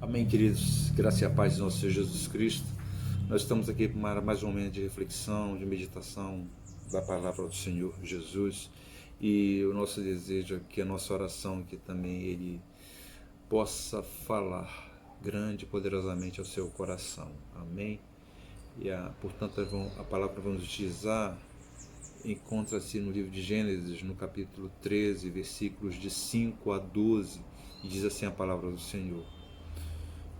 Amém, queridos. Graça e a paz de nosso Senhor Jesus Cristo. Nós estamos aqui para mais um momento de reflexão, de meditação da palavra do Senhor Jesus. E o nosso desejo é que a nossa oração, que também Ele possa falar grande e poderosamente ao seu coração. Amém. E portanto, a palavra que vamos utilizar encontra-se no livro de Gênesis, no capítulo 13, versículos de 5 a 12, e diz assim a palavra do Senhor.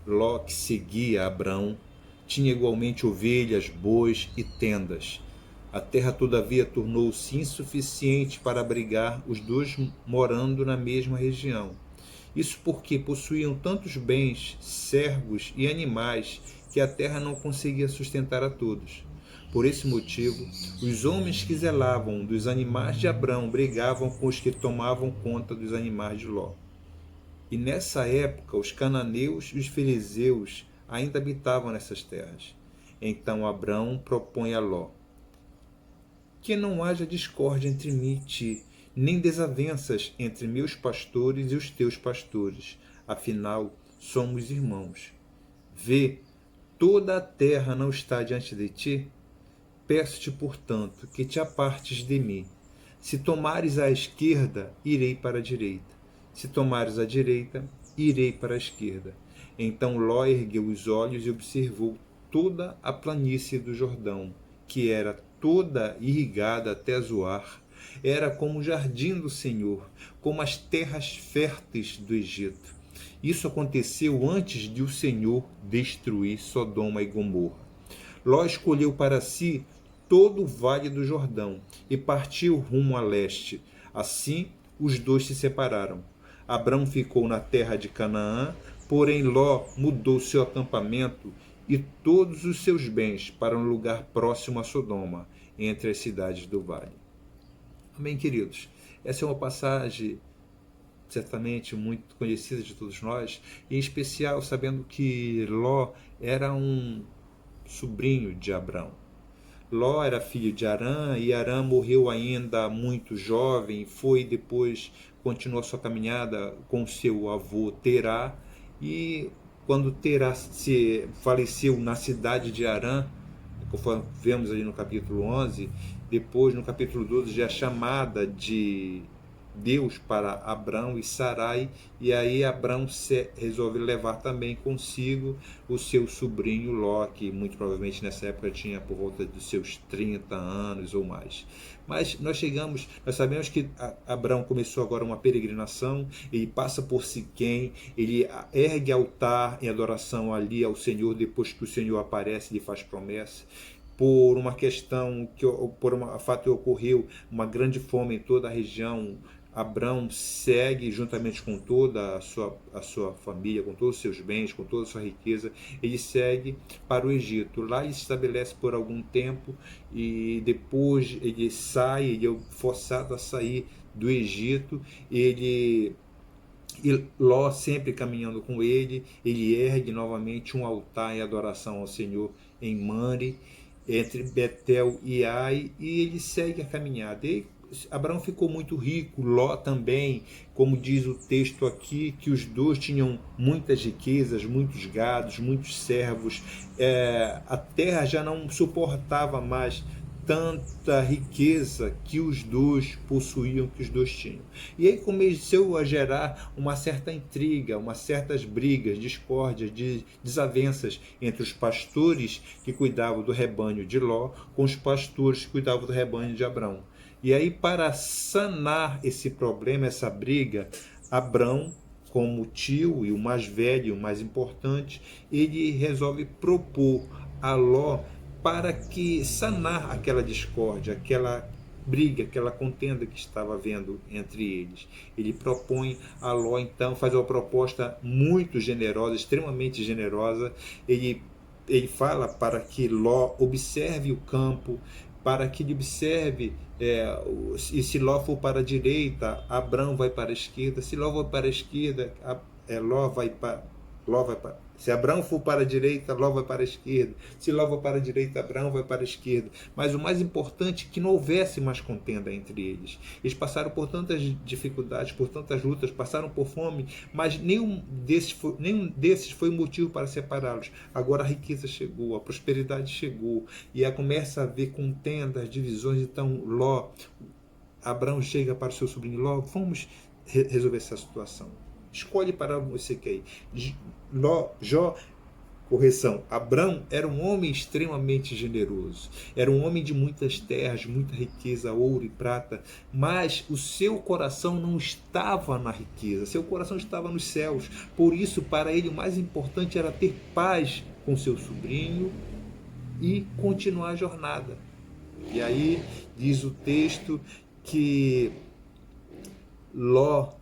Ló, que seguia Abrão, tinha igualmente ovelhas, bois e tendas. A terra, todavia, tornou-se insuficiente para abrigar os dois morando na mesma região. Isso porque possuíam tantos bens, servos e animais, que a terra não conseguia sustentar a todos. Por esse motivo, os homens que zelavam dos animais de Abrão brigavam com os que tomavam conta dos animais de Ló. E nessa época, os cananeus e os filisteus ainda habitavam nessas terras. Então Abrão propõe a Ló: que não haja discórdia entre mim e ti, nem desavenças entre meus pastores e os teus pastores. Afinal, somos irmãos. Vê, toda a terra não está diante de ti? Peço-te, portanto, que te apartes de mim. Se tomares a esquerda, irei para a direita. Se tomares a direita, irei para a esquerda. Então Ló ergueu os olhos e observou toda a planície do Jordão, que era toda irrigada até Zoar. Era como o jardim do Senhor, como as terras férteis do Egito. Isso aconteceu antes de o Senhor destruir Sodoma e Gomorra. Ló escolheu para si todo o vale do Jordão e partiu rumo a leste. Assim, os dois se separaram. Abrão ficou na terra de Canaã, porém Ló mudou seu acampamento e todos os seus bens para um lugar próximo a Sodoma, entre as cidades do vale. Amém, queridos? Essa é uma passagem certamente muito conhecida de todos nós, em especial sabendo que Ló era um sobrinho de Abrão. Ló era filho de Arã, e Arã morreu ainda muito jovem, depois continuou sua caminhada com seu avô Terá, e quando Terá se faleceu na cidade de Arã, conforme vemos ali no capítulo 11, depois no capítulo 12 já é chamada de Deus para Abrão e Sarai, e aí Abrão resolve levar também consigo o seu sobrinho Ló, que muito provavelmente nessa época tinha por volta dos seus 30 anos ou mais. Mas nós sabemos que Abrão começou agora uma peregrinação, ele passa por Siquém, ele ergue altar em adoração ali ao Senhor, depois que o Senhor aparece e lhe faz promessa. Por uma questão, por um fato que ocorreu, uma grande fome em toda a região, Abrão segue juntamente com toda a sua família, com todos os seus bens, com toda a sua riqueza, ele segue para o Egito. Lá ele se estabelece por algum tempo e depois ele é forçado a sair do Egito. E Ló, sempre caminhando com ele ergue novamente um altar em adoração ao Senhor em Mare, entre Betel e Ai, e ele segue a caminhada. Abraão ficou muito rico, Ló também, como diz o texto aqui, que os dois tinham muitas riquezas, muitos gados, muitos servos. A terra já não suportava mais tanta riqueza que os dois possuíam, que os dois tinham. E aí começou a gerar uma certa intriga, umas certas brigas, discórdias, desavenças entre os pastores que cuidavam do rebanho de Ló com os pastores que cuidavam do rebanho de Abrão. E aí, para sanar esse problema, essa briga, Abrão, como tio e o mais velho, o mais importante, ele resolve propor a Ló para que sanar aquela discórdia, aquela briga, aquela contenda que estava havendo entre eles. Ele propõe a Ló, então, faz uma proposta muito generosa, extremamente generosa. Ele fala para que Ló observe o campo, para que ele observe, e se Ló for para a direita, Abrão vai para a esquerda, se Ló for para a esquerda, Ló vai Se Abraão for para a direita, Ló vai para a esquerda. Se Ló vai para a direita, Abraão vai para a esquerda. Mas o mais importante é que não houvesse mais contenda entre eles. Eles passaram por tantas dificuldades, por tantas lutas, passaram por fome, mas nenhum desses foi motivo para separá-los. Agora a riqueza chegou, a prosperidade chegou, e aí começa a haver contendas, divisões. Então Abraão chega para o seu sobrinho Ló: vamos resolver essa situação. Escolhe para você que é aí. Abrão era um homem extremamente generoso, era um homem de muitas terras, muita riqueza, ouro e prata, mas o seu coração não estava na riqueza, seu coração estava nos céus. Por isso, para ele, o mais importante era ter paz com seu sobrinho e continuar a jornada. E aí diz o texto que Ló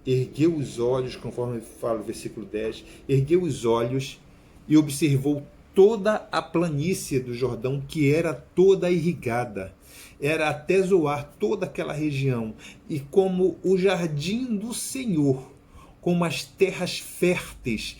ergueu os olhos, conforme fala o versículo 10, ergueu os olhos e observou toda a planície do Jordão, que era toda irrigada. Era até Zoar, toda aquela região, e como o jardim do Senhor, como as terras férteis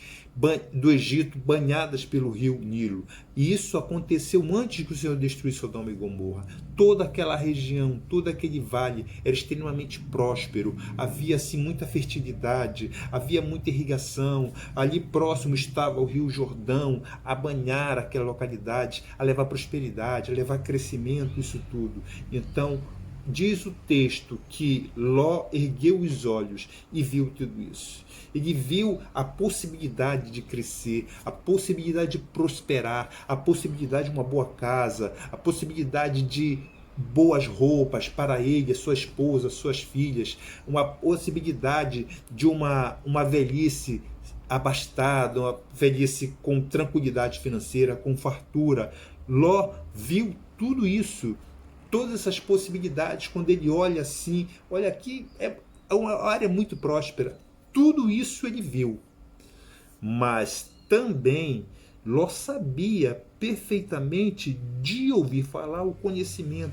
do Egito, banhadas pelo rio Nilo. E isso aconteceu antes que o Senhor destruísse Sodoma e Gomorra. Toda aquela região, todo aquele vale era extremamente próspero, havia assim muita fertilidade, havia muita irrigação. Ali próximo estava o rio Jordão a banhar aquela localidade, a levar prosperidade, a levar crescimento, isso tudo. Então diz o texto que Ló ergueu os olhos e viu tudo isso. Ele viu a possibilidade de crescer, a possibilidade de prosperar, a possibilidade de uma boa casa, a possibilidade de boas roupas para ele, sua esposa, suas filhas, uma possibilidade de uma velhice abastada, uma velhice com tranquilidade financeira, com fartura. Ló viu tudo isso, todas essas possibilidades. Quando ele olha assim, olha aqui, é uma área muito próspera. Tudo isso ele viu. Mas também Ló sabia perfeitamente, de ouvir falar, o conhecimento,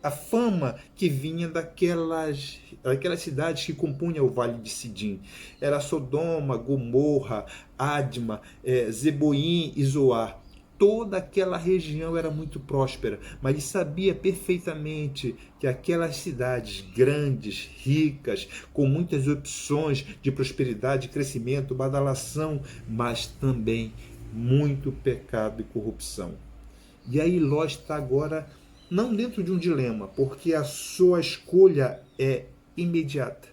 a fama que vinha daquelas cidades que compunham o Vale de Sidim. Era Sodoma, Gomorra, Adma, Zeboim e Zoar. Toda aquela região era muito próspera, mas ele sabia perfeitamente que aquelas cidades grandes, ricas, com muitas opções de prosperidade, crescimento, badalação, mas também muito pecado e corrupção. E aí Ló está agora não dentro de um dilema, porque a sua escolha é imediata.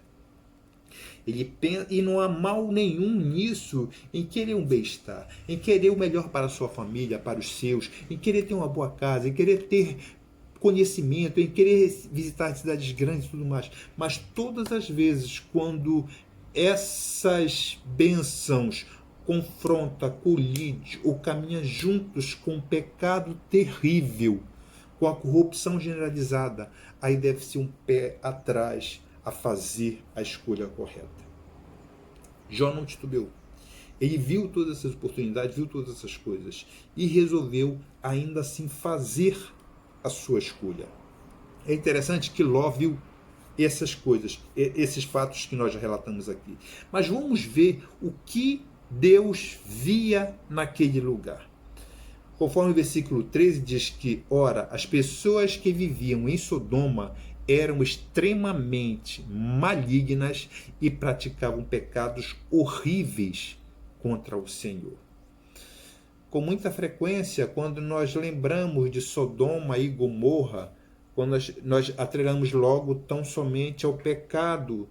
Ele pensa, e não há mal nenhum nisso, em querer um bem-estar, em querer o melhor para a sua família, para os seus, em querer ter uma boa casa, em querer ter conhecimento, em querer visitar cidades grandes e tudo mais. Mas todas as vezes quando essas bênçãos confronta, colide ou caminha juntos com um pecado terrível, com a corrupção generalizada, aí deve ser um pé atrás a fazer a escolha correta. Jó não titubeou. Ele viu todas essas oportunidades, viu todas essas coisas e resolveu ainda assim fazer a sua escolha. É interessante que Ló viu essas coisas, esses fatos que nós já relatamos aqui. Mas vamos ver o que Deus via naquele lugar. Conforme o versículo 13 diz que, ora, as pessoas que viviam em Sodoma eram extremamente malignas e praticavam pecados horríveis contra o Senhor. Com muita frequência, quando nós lembramos de Sodoma e Gomorra, quando nós atrelamos logo tão somente ao pecado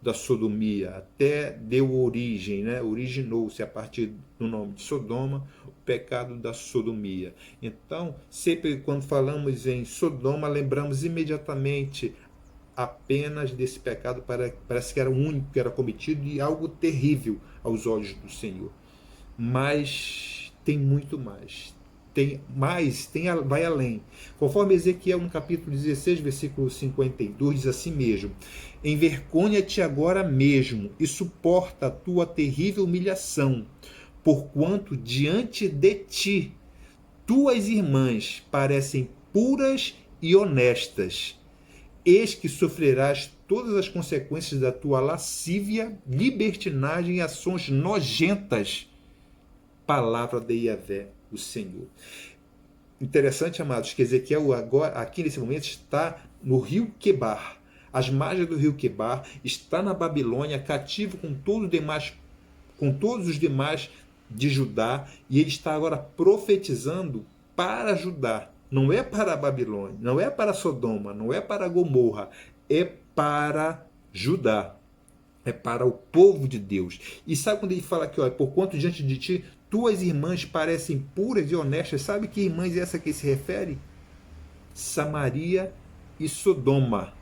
da sodomia, até deu origem, originou-se a partir do nome de Sodoma, o pecado da sodomia. Então, sempre quando falamos em Sodoma, lembramos imediatamente apenas desse pecado, parece que era o único que era cometido e algo terrível aos olhos do Senhor. Mas tem muito mais. Vai além. Conforme Ezequiel, no capítulo 16, versículo 52, diz assim mesmo: envergonha-te agora mesmo e suporta a tua terrível humilhação, porquanto diante de ti tuas irmãs parecem puras e honestas. Eis que sofrerás todas as consequências da tua lascívia, libertinagem e ações nojentas. Palavra de Yahvé, o Senhor. Interessante, amados, que Ezequiel agora, aqui nesse momento, está no rio Quebar, às margens do rio Quebar, está na Babilônia, cativo com todos os demais de Judá, e ele está agora profetizando para Judá. Não é para a Babilônia, não é para Sodoma, não é para Gomorra, é para Judá. É para o povo de Deus. E sabe quando ele fala aqui, olha, porquanto diante de ti tuas irmãs parecem puras e honestas, sabe que irmãs é essa que se refere? Samaria e Sodoma.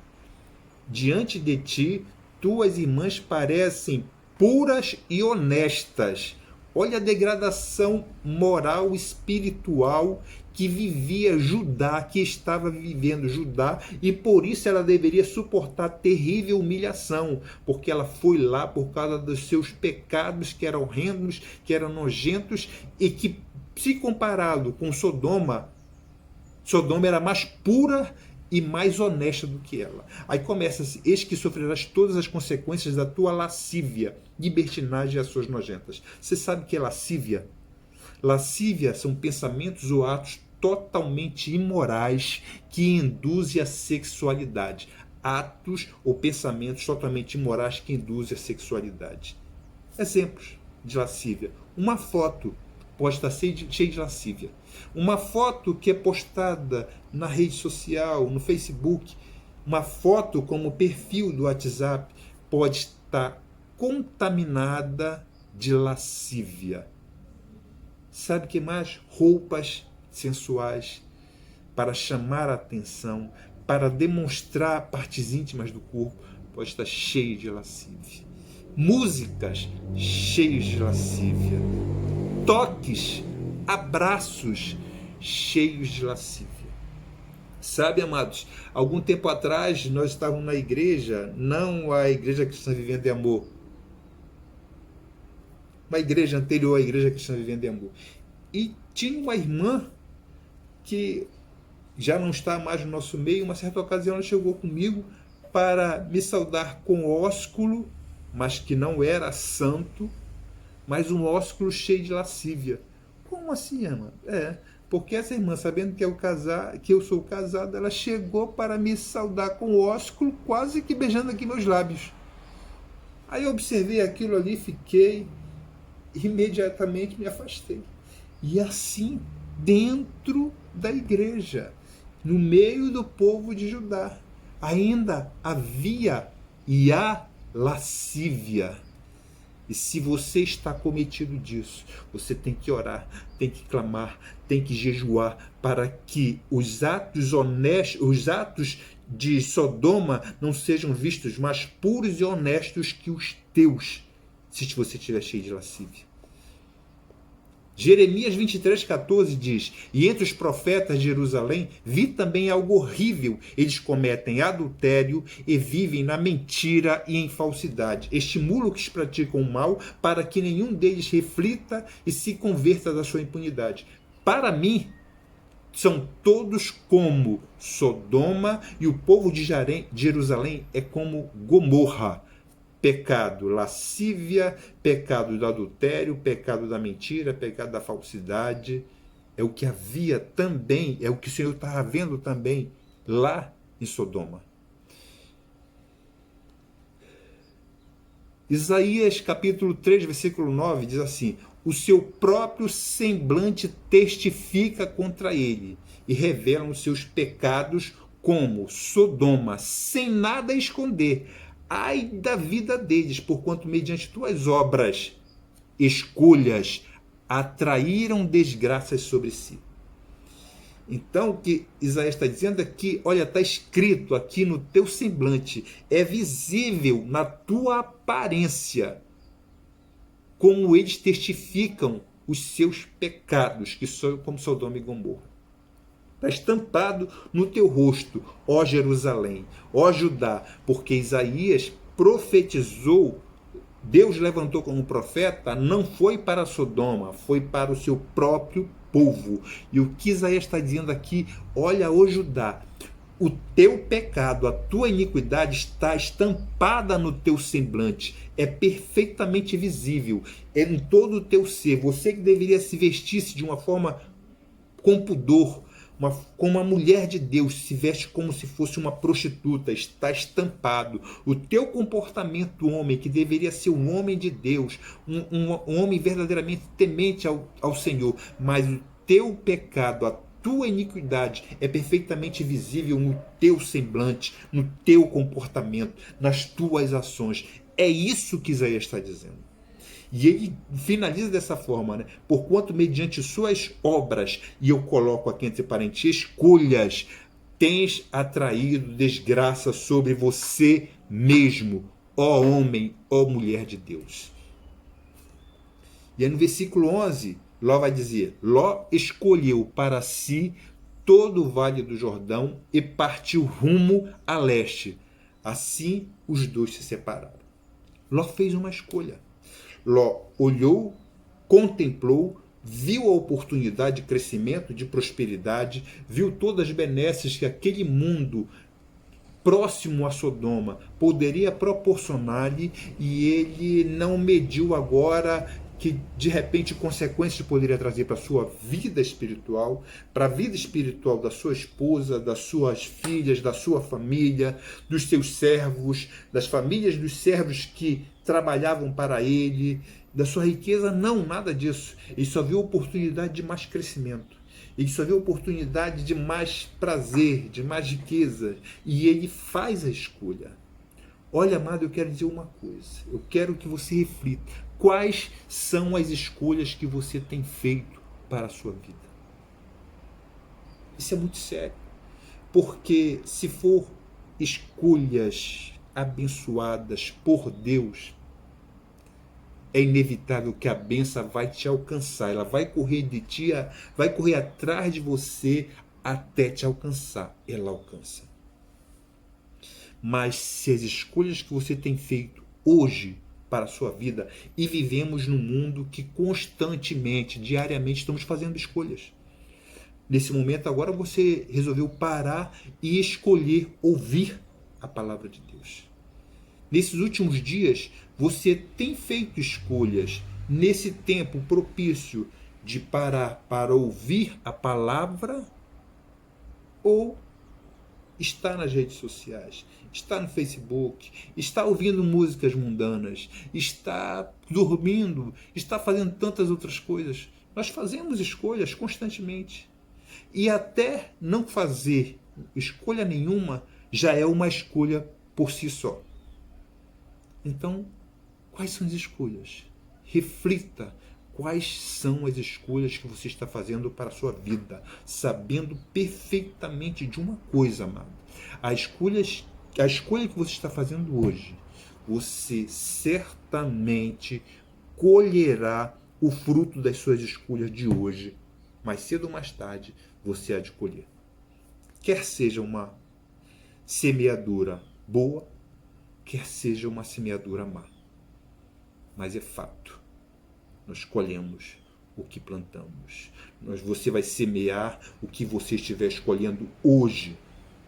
Diante de ti tuas irmãs parecem puras e honestas. Olha a degradação moral e espiritual que vivia Judá, que estava vivendo Judá, e por isso ela deveria suportar terrível humilhação, porque ela foi lá por causa dos seus pecados que eram horrendos, que eram nojentos, e que, se comparado com Sodoma, Sodoma era mais pura e mais honesta do que ela. Aí começa-se: eis que sofrerás todas as consequências da tua lascívia, libertinagem e ações nojentas. Você sabe o que é lascívia? Lascívia são pensamentos ou atos totalmente imorais que induzem a sexualidade. Atos ou pensamentos totalmente imorais que induzem a sexualidade. Exemplos de lascívia. Uma foto pode estar cheia de lascívia. Uma foto que é postada na rede social, no Facebook, uma foto como perfil do WhatsApp, pode estar contaminada de lascívia. Sabe o que mais? Roupas sensuais para chamar a atenção, para demonstrar partes íntimas do corpo, pode estar cheio de lascívia. Músicas cheias de lascívia. Toques, abraços cheios de lascívia. Sabe, amados, algum tempo atrás nós estávamos na igreja, não a Igreja Cristã Vivendo em Amor, uma igreja anterior à Igreja Cristã Vivendo em Amor, e tinha uma irmã que já não está mais no nosso meio. Uma certa ocasião ela chegou comigo para me saudar com ósculo, mas que não era santo, mas um ósculo cheio de lascívia. Como assim, irmã? Porque essa irmã, sabendo que eu sou casado, ela chegou para me saudar com ósculo, quase que beijando aqui meus lábios. Aí eu observei aquilo ali, fiquei, imediatamente me afastei. E assim, dentro da igreja, no meio do povo de Judá, ainda havia e há lascívia. E se você está cometido disso, você tem que orar, tem que clamar, tem que jejuar para que os atos honestos, os atos de Sodoma não sejam vistos mais puros e honestos que os teus, se você estiver cheio de lascívia. Jeremias 23,14 diz: e entre os profetas de Jerusalém vi também algo horrível. Eles cometem adultério e vivem na mentira e em falsidade. Estimulo que praticam o mal para que nenhum deles reflita e se converta da sua impunidade. Para mim, são todos como Sodoma, e o povo de Jerusalém é como Gomorra. Pecado, lascívia, pecado do adultério, pecado da mentira, pecado da falsidade. É o que havia também, é o que o Senhor estava vendo também lá em Sodoma. Isaías capítulo 3, versículo 9 diz assim: o seu próprio semblante testifica contra ele e revela os seus pecados como Sodoma, sem nada a esconder. Ai da vida deles, porquanto mediante tuas obras, escolhas, atraíram desgraças sobre si. Então o que Isaías está dizendo é que, olha, está escrito aqui no teu semblante, é visível na tua aparência, como eles testificam os seus pecados, que são como Sodoma e Gomorra. Está estampado no teu rosto, ó Jerusalém, ó Judá, porque Isaías profetizou, Deus levantou como profeta, não foi para Sodoma, foi para o seu próprio povo. E o que Isaías está dizendo aqui: olha, ó Judá, o teu pecado, a tua iniquidade está estampada no teu semblante, é perfeitamente visível, é em todo o teu ser. Você que deveria se vestir-se de uma forma com pudor, como uma mulher de Deus, se veste como se fosse uma prostituta, está estampado. O teu comportamento, homem, que deveria ser um homem de Deus, um homem verdadeiramente temente ao Senhor, mas o teu pecado, a tua iniquidade é perfeitamente visível no teu semblante, no teu comportamento, nas tuas ações. É isso que Isaías está dizendo. E ele finaliza dessa forma, né? Porquanto mediante suas obras, e eu coloco aqui entre parênteses, escolhas, tens atraído desgraça sobre você mesmo, ó homem, ó mulher de Deus. E aí no versículo 11, Ló vai dizer, Ló escolheu para si todo o vale do Jordão e partiu rumo a leste. Assim os dois se separaram. Ló fez uma escolha. Ló olhou, contemplou, viu a oportunidade de crescimento, de prosperidade, viu todas as benesses que aquele mundo próximo a Sodoma poderia proporcionar-lhe, e ele não mediu agora que de repente consequências poderia trazer para a sua vida espiritual, para a vida espiritual da sua esposa, das suas filhas, da sua família, dos seus servos, das famílias dos servos que trabalhavam para ele, da sua riqueza. Não, nada disso. Ele só viu oportunidade de mais crescimento. Ele só vê oportunidade de mais prazer, de mais riqueza. E ele faz a escolha. Olha, amado, eu quero dizer uma coisa. Eu quero que você reflita. Quais são as escolhas que você tem feito para a sua vida? Isso é muito sério. Porque se for escolhas abençoadas por Deus, é inevitável que a bênção vai te alcançar. Ela vai correr de ti, vai correr atrás de você até te alcançar. Ela alcança. Mas se as escolhas que você tem feito hoje para a sua vida, e vivemos num mundo que constantemente, diariamente, estamos fazendo escolhas. Nesse momento agora você resolveu parar e escolher ouvir a palavra de Deus. Nesses últimos dias, você tem feito escolhas nesse tempo propício de parar para ouvir a palavra, ou está nas redes sociais, está no Facebook, está ouvindo músicas mundanas, está dormindo, está fazendo tantas outras coisas? Nós fazemos escolhas constantemente. E até não fazer escolha nenhuma já é uma escolha por si só. Então, quais são as escolhas? Reflita quais são as escolhas que você está fazendo para a sua vida, sabendo perfeitamente de uma coisa, amado. A escolha que você está fazendo hoje, você certamente colherá o fruto das suas escolhas de hoje. Mais cedo ou mais tarde, você há de colher. Quer seja uma semeadura boa, quer seja uma semeadura má. Mas é fato, nós colhemos o que plantamos. Você vai semear o que você estiver escolhendo hoje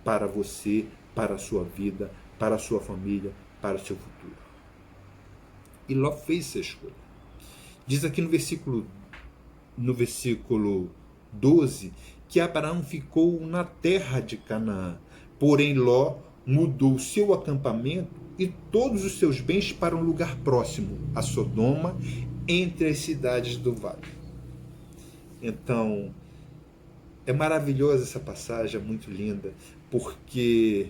para você, para a sua vida, para a sua família, para o seu futuro. E Ló fez essa escolha. Diz aqui no versículo 12, que Abraão ficou na terra de Canaã, porém Ló mudou seu acampamento e todos os seus bens para um lugar próximo a Sodoma, entre as cidades do vale. Então, é maravilhosa essa passagem, é muito linda, porque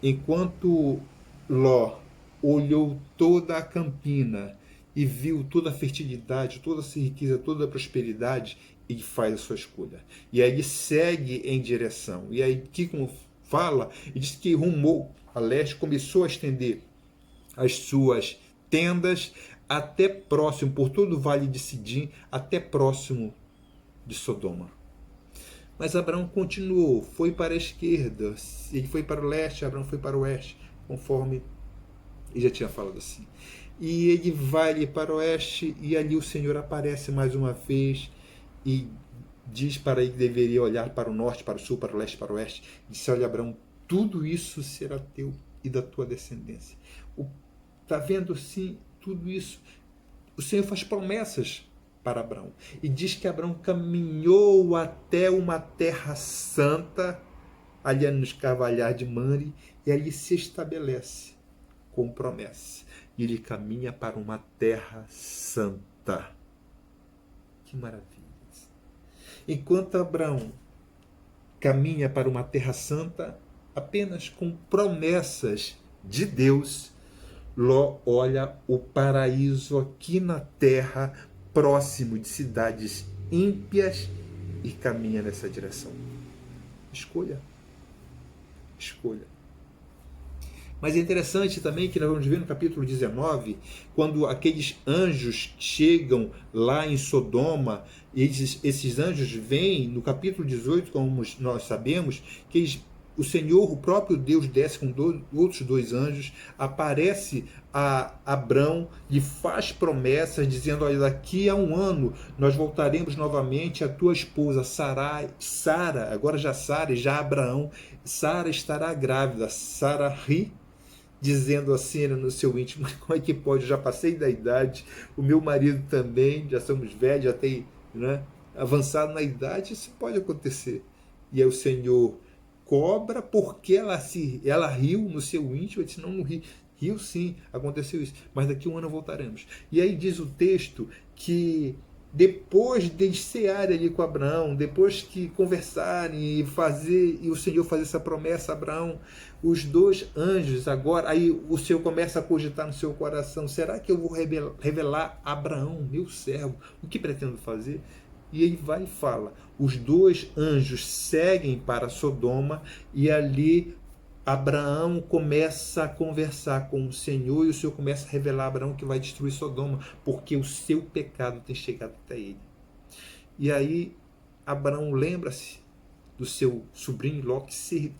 enquanto Ló olhou toda a campina e viu toda a fertilidade, toda a riqueza, toda a prosperidade, ele faz a sua escolha. E aí ele segue em direção. E aí, como fala, ele diz que rumou a leste, começou a estender as suas tendas até próximo, por todo o vale de Sidim, até próximo de Sodoma. Mas Abraão continuou, foi para a esquerda, ele foi para o leste, Abraão foi para o oeste, conforme ele já tinha falado assim. E ele vai ali para o oeste, e ali o Senhor aparece mais uma vez e diz para ele que deveria olhar para o norte, para o sul, para o leste, para o oeste. Disse: olha, Abraão, tudo isso será teu e da tua descendência. Está vendo assim tudo isso? O Senhor faz promessas para Abraão e diz que Abraão caminhou até uma terra santa, ali nos Carvalhais de Mamre, e ali se estabelece com promessa. E ele caminha para uma terra santa. Que maravilha! Enquanto Abraão caminha para uma terra santa, apenas com promessas de Deus, Ló olha o paraíso aqui na terra, próximo de cidades ímpias, e caminha nessa direção. Escolha. Escolha. Mas é interessante também que nós vamos ver no capítulo 19, quando aqueles anjos chegam lá em Sodoma, e esses anjos vêm, no capítulo 18, como nós sabemos, que o Senhor, o próprio Deus, desce com outros dois anjos, aparece a Abrão, lhe faz promessas, dizendo: olha, daqui a um ano nós voltaremos novamente, a tua esposa Sara, agora já Sara e já Abraão, Sara estará grávida. Sara ri, dizendo assim no seu íntimo: como é que pode? Eu já passei da idade, o meu marido também, já somos velhos, já tem, né, avançado na idade, isso pode acontecer. E aí o Senhor cobra, porque ela riu no seu íntimo. Eu disse: não ri. Riu sim, aconteceu isso, mas daqui a um ano voltaremos. E aí diz o texto que depois de cear ali com Abraão, depois que conversarem e o Senhor fazer essa promessa a Abraão, os dois anjos agora, aí o Senhor começa a cogitar no seu coração: será que eu vou revelar a Abraão, meu servo, o que pretendo fazer? E ele vai e fala. Os dois anjos seguem para Sodoma, e ali Abraão começa a conversar com o Senhor, e o Senhor começa a revelar a Abraão que vai destruir Sodoma, porque o seu pecado tem chegado até ele. E aí Abraão lembra-se do seu sobrinho Ló,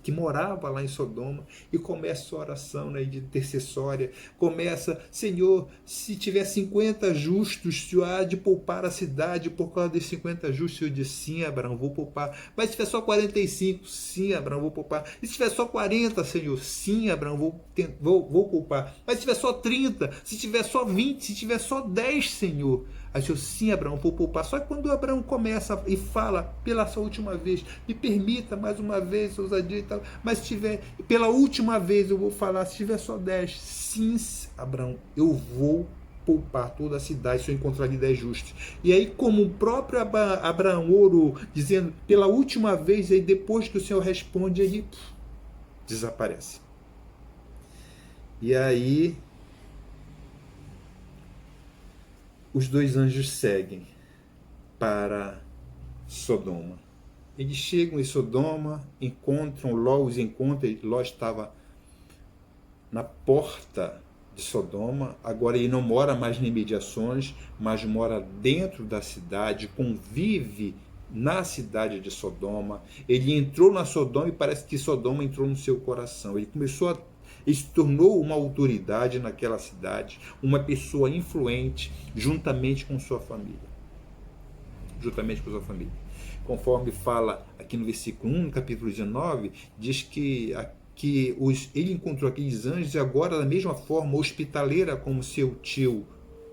que morava lá em Sodoma, e começa a oração, né, de intercessória. Começa: Senhor, se tiver 50 justos, o Senhor há de poupar a cidade por causa dos 50 justos. Eu disse: sim, Abraão, vou poupar. Mas se tiver só 45, sim, Abraão, vou poupar. E se tiver só 40, Senhor, sim, Abraão, vou poupar. Mas se tiver só 30, se tiver só 20, se tiver só 10, Senhor. Aí eu: sim, Abraão, vou poupar. Só que quando Abraão começa e fala pela sua última vez: me permita mais uma vez, ousadia e tal, mas se tiver, pela última vez eu vou falar, se tiver só 10, sim, Abraão, eu vou poupar toda a cidade se eu encontrar ali 10 justos. E aí, como o próprio Abraão orou, dizendo pela última vez, aí depois que o Senhor responde, aí desaparece. E aí os dois anjos seguem para Sodoma. Eles chegam em Sodoma, encontram Ló, os encontram. Ló estava na porta de Sodoma. Agora ele não mora mais em imediações, mas mora dentro da cidade, convive na cidade de Sodoma. Ele entrou na Sodoma e parece que Sodoma entrou no seu coração. Ele se tornou uma autoridade naquela cidade, uma pessoa influente, juntamente com sua família. Conforme fala aqui no versículo 1, no capítulo 19, diz que ele encontrou aqueles anjos, e agora, da mesma forma hospitaleira como seu tio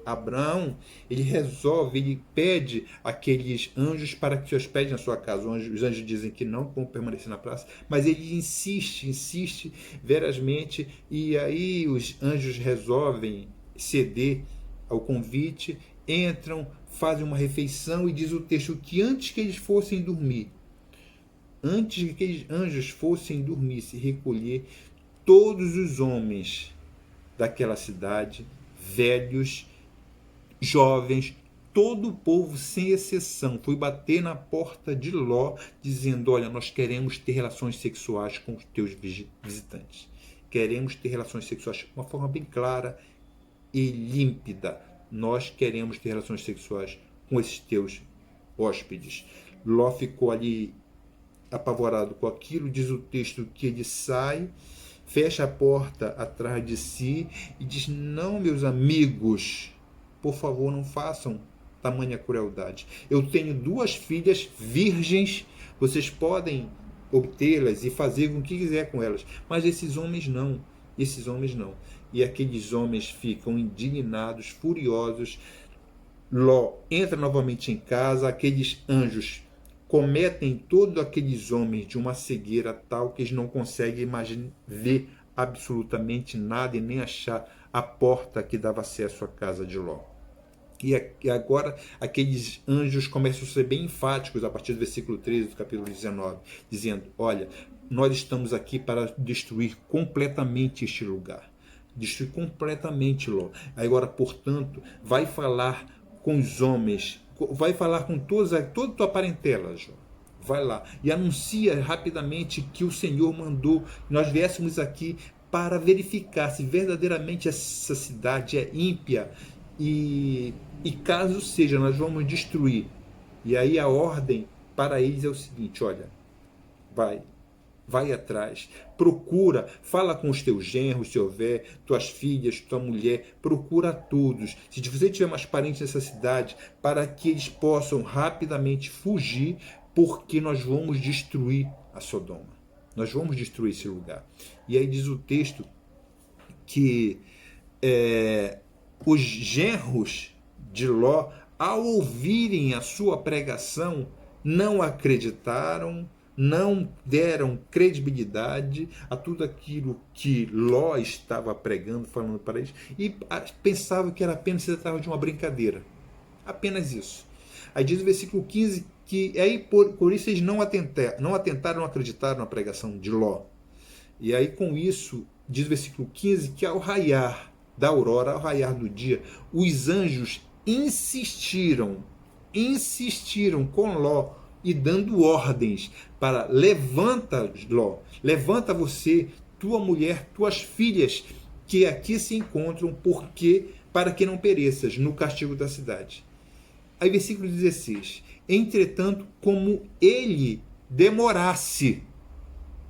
Abraão, ele pede aqueles anjos para que se hospedem na sua casa. Os anjos dizem que não vão permanecer na praça, mas ele insiste verazmente, e aí os anjos resolvem ceder ao convite, entram, fazem uma refeição, e diz o texto que antes que aqueles anjos fossem dormir, se recolher, todos os homens daquela cidade, velhos, jovens, todo o povo, sem exceção, foi bater na porta de Ló, dizendo: olha, nós queremos ter relações sexuais com os teus visitantes. Queremos ter relações sexuais de uma forma bem clara e límpida. Nós queremos ter relações sexuais com esses teus hóspedes. Ló ficou ali apavorado com aquilo. Diz o texto que ele sai, fecha a porta atrás de si e diz: não, meus amigos, por favor, não façam tamanha crueldade. Eu tenho 2 filhas virgens, vocês podem obtê-las e fazer o que quiser com elas. Mas esses homens não. Esses homens não. E aqueles homens ficam indignados, furiosos. Ló entra novamente em casa, aqueles anjos cometem todos aqueles homens de uma cegueira tal que eles não conseguem ver absolutamente nada e nem achar a porta que dava acesso à casa de Ló. E agora aqueles anjos começam a ser bem enfáticos a partir do versículo 13 do capítulo 19, dizendo: olha, nós estamos aqui para destruir completamente este lugar. Destruir completamente Ló. Agora, portanto, vai falar com os homens, vai falar com toda a tua parentela, Jó. Vai lá e anuncia rapidamente que o Senhor mandou nós viéssemos aqui para verificar se verdadeiramente essa cidade é ímpia e caso seja, nós vamos destruir. E aí a ordem para eles é o seguinte: olha, vai atrás, procura, fala com os teus genros, se houver, tuas filhas, tua mulher, procura todos. Se você tiver mais parentes nessa cidade, para que eles possam rapidamente fugir, porque nós vamos destruir a Sodoma. Nós vamos destruir esse lugar. E aí diz o texto que os genros de Ló, ao ouvirem a sua pregação, não acreditaram, não deram credibilidade a tudo aquilo que Ló estava pregando, falando para eles, e pensavam que era apenas se tratava de uma brincadeira. Apenas isso. Aí diz o versículo 15 que aí por isso eles não atentaram, não acreditaram na pregação de Ló. E aí com isso, diz o versículo 15, que ao raiar da aurora, ao raiar do dia, os anjos insistiram com Ló e dando ordens para: levanta, Ló, levanta você, tua mulher, tuas filhas, que aqui se encontram, porque para que não pereças no castigo da cidade. Aí versículo 16, entretanto, como ele demorasse,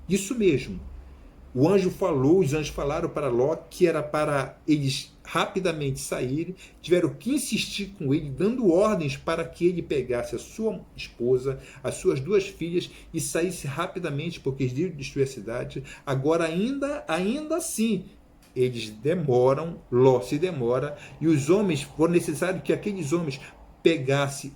isso mesmo, o anjo falou, os anjos falaram para Ló que era para eles rapidamente saírem, tiveram que insistir com ele, dando ordens para que ele pegasse a sua esposa, as suas duas filhas e saísse rapidamente, porque eles iriam destruir a cidade. Agora, ainda assim, eles demoram, Ló se demora, e os homens, for necessário que aqueles homens pegassem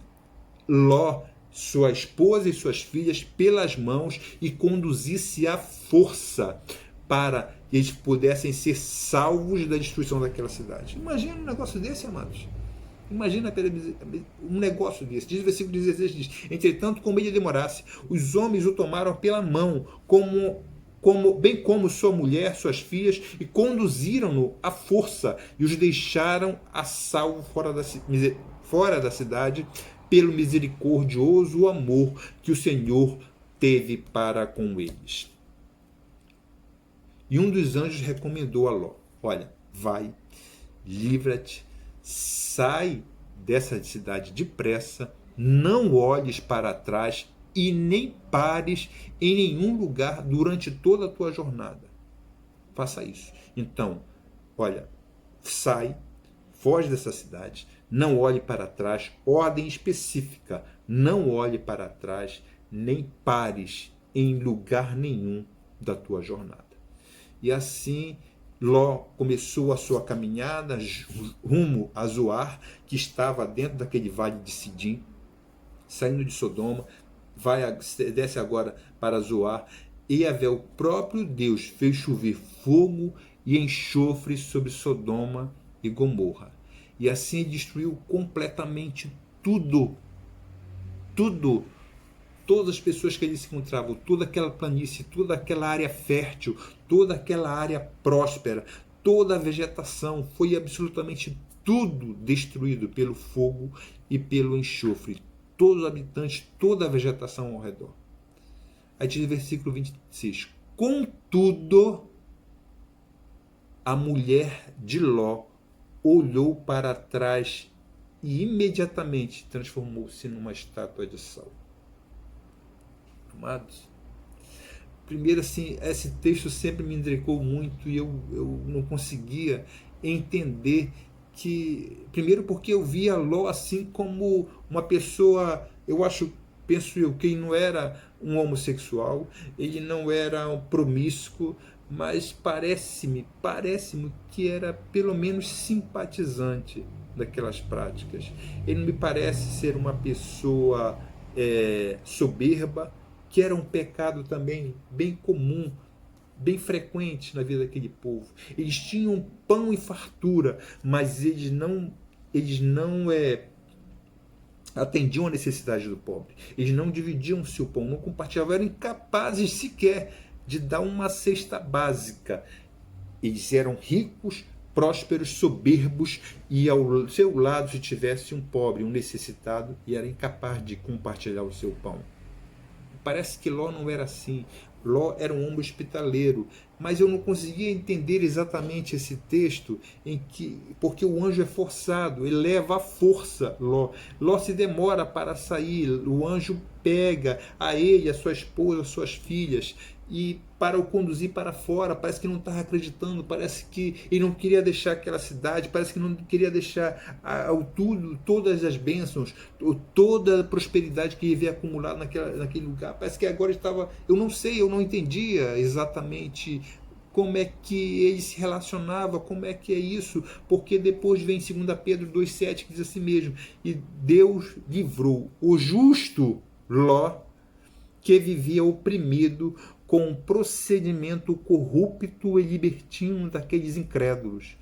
Ló, sua esposa e suas filhas pelas mãos e conduzisse à força para que eles pudessem ser salvos da destruição daquela cidade. Imagina um negócio desse, amados. Imagina um negócio desse. Diz o versículo 16, diz: entretanto, como ele demorasse, os homens o tomaram pela mão, bem como sua mulher, suas filhas, e conduziram-no à força, e os deixaram a salvo fora da cidade, pelo misericordioso amor que o Senhor teve para com eles. E um dos anjos recomendou a Ló: olha, vai, livra-te, sai dessa cidade depressa, não olhes para trás e nem pares em nenhum lugar durante toda a tua jornada. Faça isso. Então, olha, sai, foge dessa cidade, não olhe para trás, ordem específica: não olhe para trás, nem pares em lugar nenhum da tua jornada. E assim Ló começou a sua caminhada rumo a Zoar, que estava dentro daquele vale de Sidim, saindo de Sodoma, desce agora para Zoar, e o próprio Deus fez chover fogo e enxofre sobre Sodoma e Gomorra. E assim destruiu completamente tudo. Todas as pessoas que ali se encontravam, toda aquela planície, toda aquela área fértil, toda aquela área próspera, toda a vegetação, foi absolutamente tudo destruído pelo fogo e pelo enxofre. Todos os habitantes, toda a vegetação ao redor. Aí diz o versículo 26. Contudo, a mulher de Ló olhou para trás e imediatamente transformou-se numa estátua de sal. Amados, primeiro, assim, esse texto sempre me intrigou muito e eu não conseguia entender que, primeiro porque eu via Ló assim como uma pessoa, eu acho, penso eu que ele não era um homossexual, ele não era um promíscuo, mas parece-me que era pelo menos simpatizante daquelas práticas. Ele não me parece ser uma pessoa soberba, que era um pecado também bem comum, bem frequente na vida daquele povo. Eles tinham pão e fartura, mas eles não atendiam a necessidade do pobre. Eles não dividiam o seu pão, não compartilhavam, eram incapazes sequer de dar uma cesta básica. Eles eram ricos, prósperos, soberbos, e ao seu lado, se tivesse um pobre, um necessitado, e era incapaz de compartilhar o seu pão. Parece que Ló não era assim. Ló era um homem hospitaleiro, mas eu não conseguia entender exatamente esse texto, porque o anjo é forçado, ele leva à força Ló. Ló se demora para sair, o anjo pega a ele, a sua esposa, as suas filhas, e para o conduzir para fora. Parece que não estava acreditando, parece que ele não queria deixar aquela cidade, parece que não queria deixar todas as bênçãos, toda a prosperidade que ele havia acumulado naquele lugar. Parece que agora estava, eu não sei, eu não entendia exatamente como é que ele se relacionava, como é que é isso, porque depois vem 2 Pedro 2,7 que diz assim mesmo: e Deus livrou o justo Ló, que vivia oprimido com um procedimento corrupto e libertino daqueles incrédulos.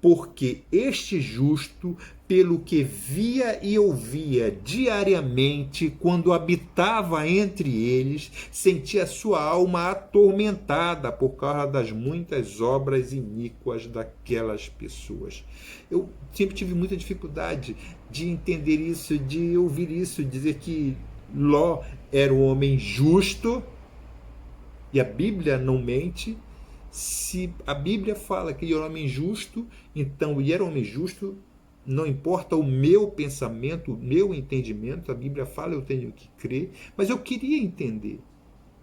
Porque este justo, pelo que via e ouvia diariamente, quando habitava entre eles, sentia sua alma atormentada por causa das muitas obras iníquas daquelas pessoas. Eu sempre tive muita dificuldade de entender isso, de ouvir isso, dizer que Ló era um homem justo, e a Bíblia não mente. Se a Bíblia fala que ele era um homem justo, então ele era um homem justo, não importa o meu pensamento, o meu entendimento, a Bíblia fala, eu tenho que crer, mas eu queria entender.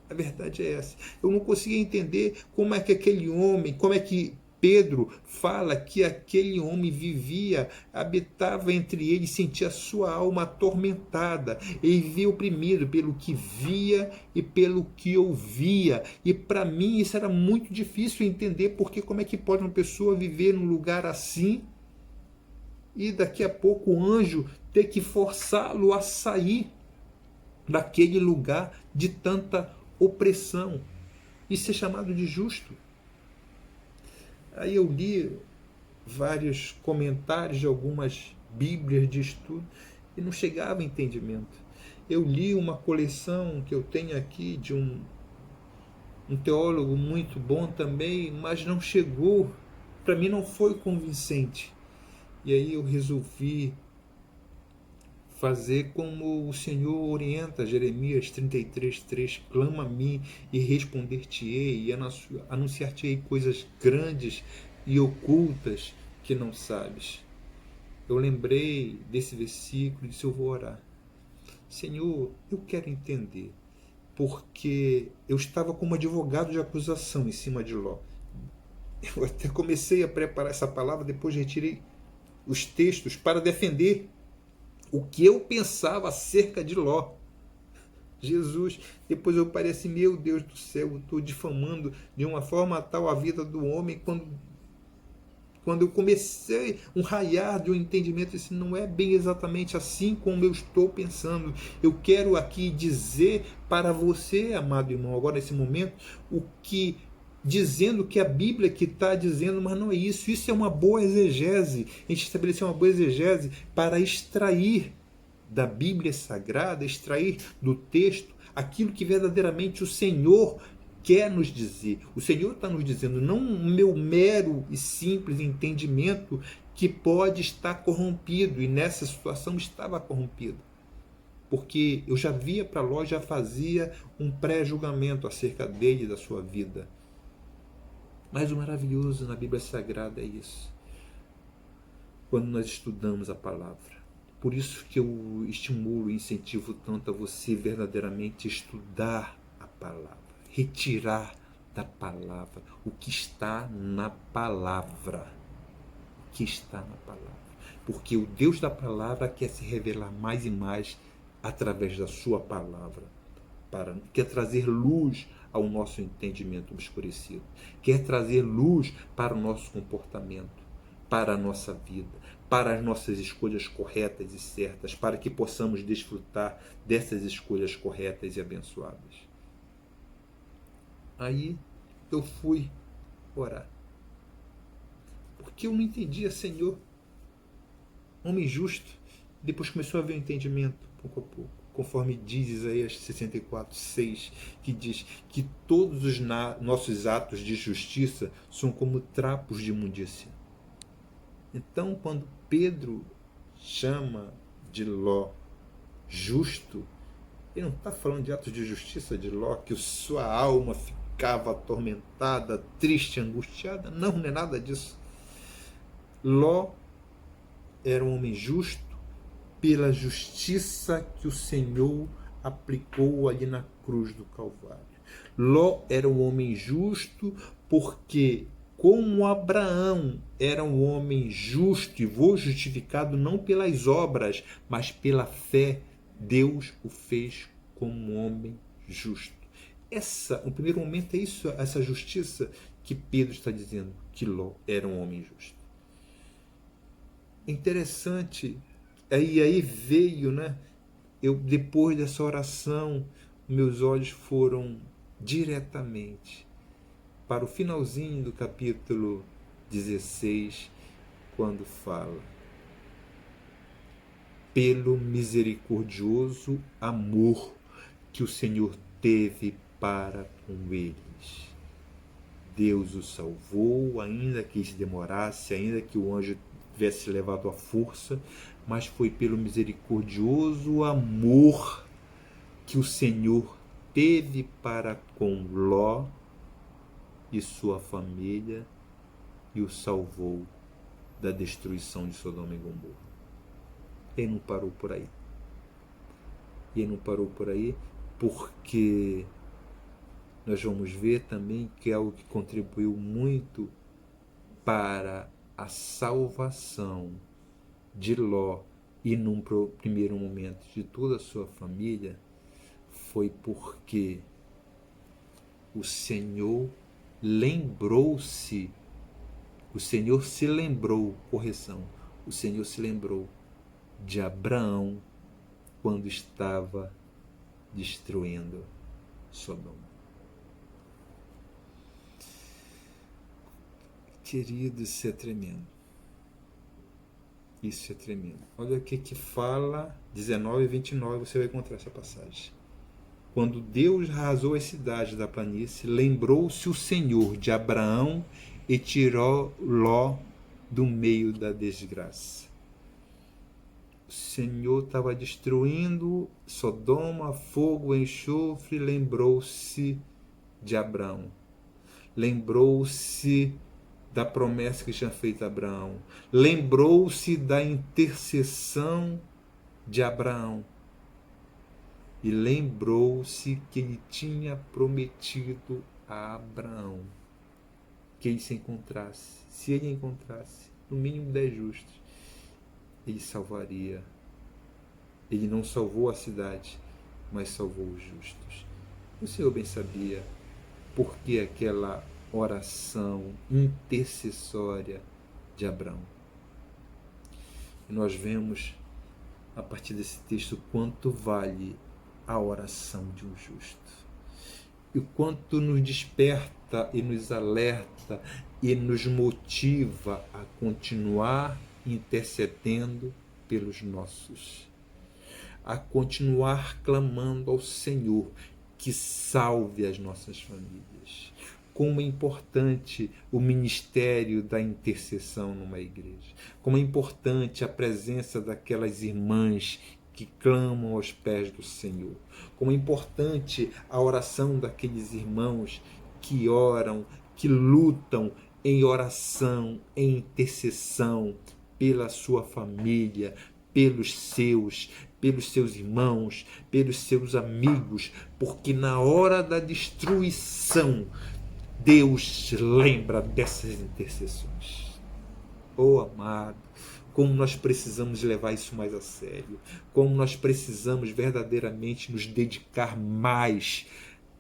A verdade é essa. Eu não conseguia entender como é que aquele homem, como é que Pedro fala que aquele homem vivia, habitava entre eles, sentia sua alma atormentada. Ele vivia oprimido pelo que via e pelo que ouvia. E para mim isso era muito difícil entender, porque como é que pode uma pessoa viver num lugar assim e daqui a pouco o anjo ter que forçá-lo a sair daquele lugar de tanta opressão e ser chamado de justo. Aí eu li vários comentários de algumas bíblias de estudo e não chegava a entendimento. Eu li uma coleção que eu tenho aqui de um teólogo muito bom também, mas não chegou, para mim não foi convincente. E aí eu resolvi fazer como o Senhor orienta, Jeremias 33:3, clama a mim e responder-te-ei, e anunciar-te-ei coisas grandes e ocultas que não sabes. Eu lembrei desse versículo e disse: eu vou orar. Senhor, eu quero entender, porque eu estava como advogado de acusação em cima de Ló. Eu até comecei a preparar essa palavra, depois retirei os textos para defender o que eu pensava acerca de Ló. Jesus, depois eu parei assim: meu Deus do céu, eu estou difamando de uma forma tal a vida do homem, quando eu comecei um raiar de um entendimento, isso não é bem exatamente assim como eu estou pensando. Eu quero aqui dizer para você, amado irmão, agora nesse momento, dizendo que a Bíblia que está dizendo, mas não é isso. Isso é uma boa exegese. A gente estabeleceu uma boa exegese para extrair da Bíblia Sagrada, extrair do texto aquilo que verdadeiramente o Senhor quer nos dizer. O Senhor está nos dizendo, não o meu mero e simples entendimento que pode estar corrompido, e nessa situação estava corrompido. Porque eu já via para Ló, já fazia um pré-julgamento acerca dele e da sua vida. Mas o maravilhoso na Bíblia Sagrada é isso. Quando nós estudamos a palavra. Por isso que eu estimulo e incentivo tanto a você verdadeiramente estudar a palavra. Retirar da palavra o que está na palavra. O que está na palavra. Porque o Deus da palavra quer se revelar mais e mais através da sua palavra, quer trazer luz ao nosso entendimento obscurecido, quer trazer luz para o nosso comportamento, para a nossa vida, para as nossas escolhas corretas e certas, para que possamos desfrutar dessas escolhas corretas e abençoadas. Aí eu fui orar, porque eu não entendia, Senhor, homem justo. Depois começou a haver um entendimento, pouco a pouco, conforme diz Isaías 64:6, que diz que todos os nossos atos de justiça são como trapos de imundícia. Então, quando Pedro chama de Ló justo, ele não está falando de atos de justiça de Ló, que sua alma ficava atormentada, triste, angustiada. Não, não é nada disso. Ló era um homem justo pela justiça que o Senhor aplicou ali na cruz do Calvário. Ló era um homem justo porque, como Abraão era um homem justo e foi justificado não pelas obras, mas pela fé, Deus o fez como um homem justo. No primeiro momento, é isso, essa justiça que Pedro está dizendo, que Ló era um homem justo. Interessante, aí veio, né? Depois dessa oração, meus olhos foram diretamente para o finalzinho do capítulo 16, quando fala: pelo misericordioso amor que o Senhor teve para com eles, Deus o salvou, ainda que isso demorasse, ainda que o anjo tivesse levado à força, mas foi pelo misericordioso amor que o Senhor teve para com Ló e sua família e o salvou da destruição de Sodoma e Gomorra. Ele não parou por aí. Ele não parou por aí porque nós vamos ver também que é algo que contribuiu muito para a salvação de Ló e num primeiro momento de toda a sua família, foi porque o Senhor lembrou-se, o Senhor se lembrou de Abraão quando estava destruindo Sodoma. Querido, isso é tremendo. Isso é tremendo. Olha o que fala 19 e 29, você vai encontrar essa passagem. Quando Deus arrasou as cidades da planície, lembrou-se o Senhor de Abraão e tirou Ló do meio da desgraça. O Senhor estava destruindo Sodoma, fogo, enxofre, lembrou-se de Abraão. Lembrou-se da promessa que tinha feito a Abraão. Lembrou-se da intercessão de Abraão. E lembrou-se que ele tinha prometido a Abraão que ele se encontrasse, se ele encontrasse no mínimo 10 justos, ele salvaria. Ele não salvou a cidade, mas salvou os justos. O Senhor bem sabia por que aquela oração intercessória de Abraão. E nós vemos, a partir desse texto, quanto vale a oração de um justo. E quanto nos desperta e nos alerta e nos motiva a continuar intercedendo pelos nossos, a continuar clamando ao Senhor que salve as nossas famílias. Como é importante o ministério da intercessão numa igreja. Como é importante a presença daquelas irmãs que clamam aos pés do Senhor. Como é importante a oração daqueles irmãos que oram, que lutam em oração, em intercessão pela sua família, pelos seus irmãos, pelos seus amigos, porque na hora da destruição, Deus lembra dessas intercessões. Oh, amado, como nós precisamos levar isso mais a sério, como nós precisamos verdadeiramente nos dedicar mais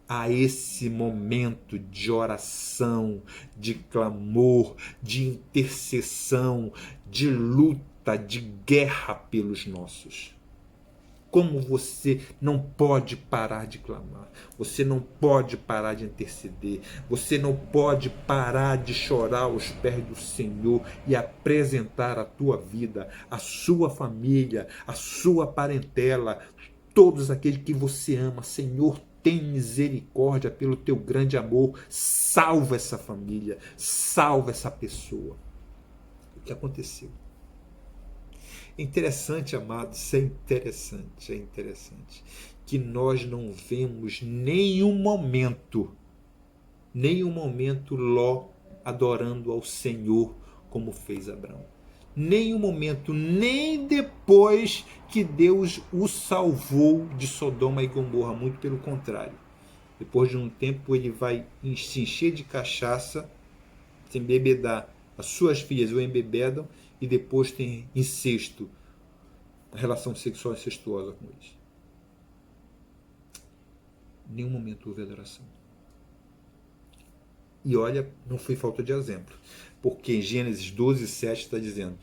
a esse momento de oração, de clamor, de intercessão, de luta, de guerra pelos nossos. Como você não pode parar de clamar, você não pode parar de interceder, você não pode parar de chorar aos pés do Senhor e apresentar a tua vida, a sua família, a sua parentela, todos aqueles que você ama. Senhor, tem misericórdia pelo teu grande amor, salva essa família, salva essa pessoa. O que aconteceu? Interessante, amados, é interessante, que nós não vemos nenhum momento Ló adorando ao Senhor como fez Abraão. Nenhum momento, nem depois que Deus o salvou de Sodoma e Gomorra, muito pelo contrário. Depois de um tempo ele vai se encher de cachaça, se embebedar, as suas filhas o embebedam, e depois tem incesto, a relação sexual incestuosa com eles. Em nenhum momento houve adoração. E olha, não foi falta de exemplo, porque em Gênesis 12:7 está dizendo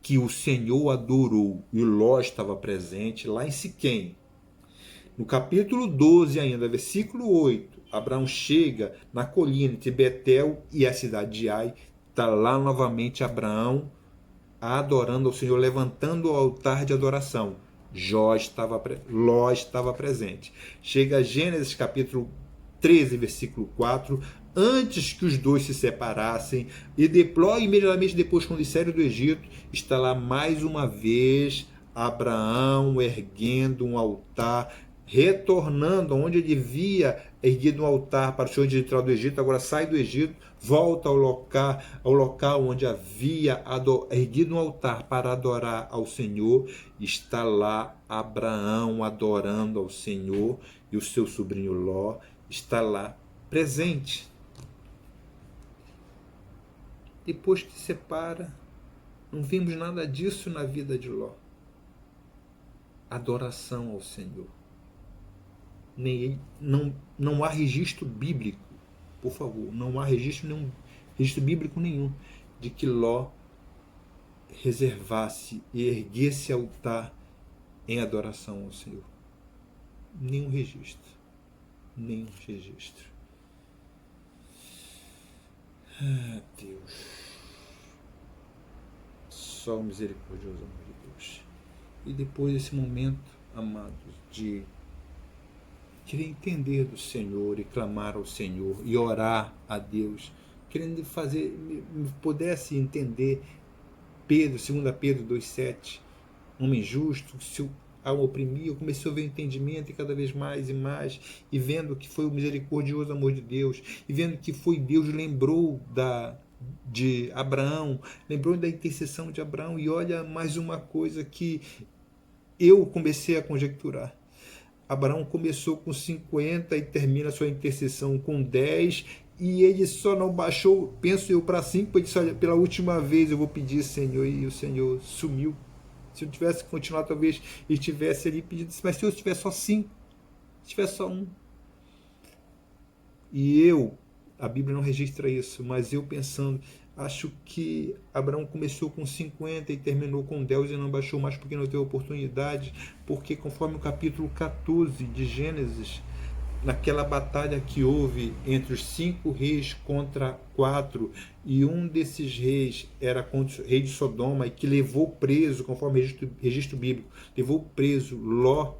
que o Senhor adorou e Ló estava presente lá em Siquém. No capítulo 12 ainda, versículo 8, Abraão chega na colina entre Betel e a cidade de Ai. Está lá novamente Abraão adorando ao Senhor, levantando o altar de adoração. Ló estava presente. Chega a Gênesis capítulo 13, versículo 4, antes que os dois se separassem, e imediatamente depois, quando eles saíram do Egito, está lá mais uma vez Abraão erguendo um altar, retornando onde ele via erguido um altar para o Senhor de litoral do Egito. Agora sai do Egito, volta ao local onde havia erguido um altar para adorar ao Senhor. Está lá Abraão adorando ao Senhor, e o seu sobrinho Ló está lá presente. Depois que se separa, não vimos nada disso na vida de Ló. Adoração ao Senhor. Não há registro bíblico, por favor, não há registro bíblico nenhum de que Ló reservasse e erguesse altar em adoração ao Senhor. Nenhum registro. Ah, Deus. Só o misericordioso amor de Deus. E depois desse momento, amados, de querer entender do Senhor e clamar ao Senhor e orar a Deus, querendo pudesse entender 2 Pedro 2,7, homem justo, se ao oprimir, eu comecei a ver o entendimento, e cada vez mais e mais, e vendo que foi o misericordioso amor de Deus, e vendo que foi Deus, lembrou de Abraão, lembrou da intercessão de Abraão. E olha mais uma coisa que eu comecei a conjecturar. Abraão começou com 50 e termina sua intercessão com 10, e ele só não baixou, penso eu, para 5, porque disse: olha, pela última vez eu vou pedir, Senhor, e o Senhor sumiu. Se eu tivesse continuado, talvez ele tivesse ali pedido, mas se eu tiver só 5, se tiver só 1. E a Bíblia não registra isso, mas eu pensando, acho que Abraão começou com 50 e terminou com 10 e não baixou mais porque não teve oportunidade, porque conforme o capítulo 14 de Gênesis, naquela batalha que houve entre os 5 reis contra 4, e um desses reis era contra o rei de Sodoma, e que levou preso, conforme o registro bíblico, levou preso Ló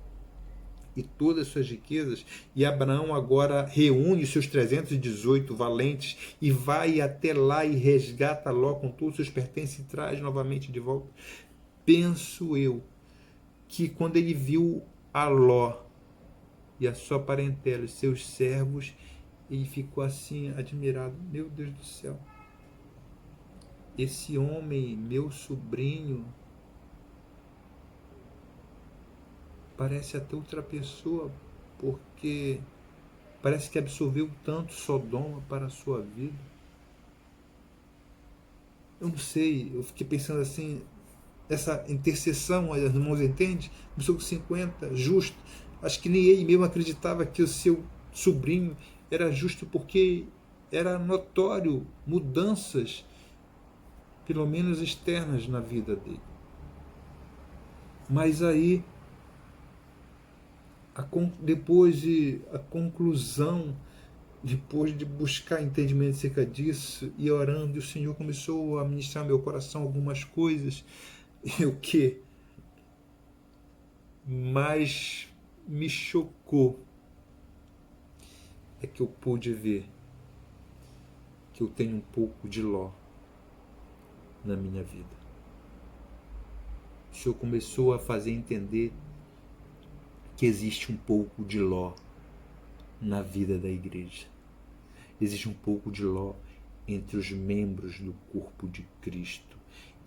e todas as suas riquezas, e Abraão agora reúne seus 318 valentes e vai até lá e resgata Ló com todos os seus pertences e traz novamente de volta. Penso eu que quando ele viu a Ló e a sua parentela, os seus servos, ele ficou assim admirado. Meu Deus do céu, esse homem, meu sobrinho, parece até outra pessoa, porque parece que absorveu tanto Sodoma para a sua vida. Eu não sei, eu fiquei pensando assim, essa intercessão, os irmãos entendem? Começou com 50, justo. Acho que nem ele mesmo acreditava que o seu sobrinho era justo, porque era notório mudanças, pelo menos externas, na vida dele. Mas aí, depois de a conclusão, depois de buscar entendimento acerca disso e orando, o Senhor começou a ministrar no meu coração algumas coisas, e o que mais me chocou é que eu pude ver que eu tenho um pouco de Ló na minha vida. O Senhor começou a fazer entender que existe um pouco de Ló na vida da igreja. Existe um pouco de Ló entre os membros do corpo de Cristo.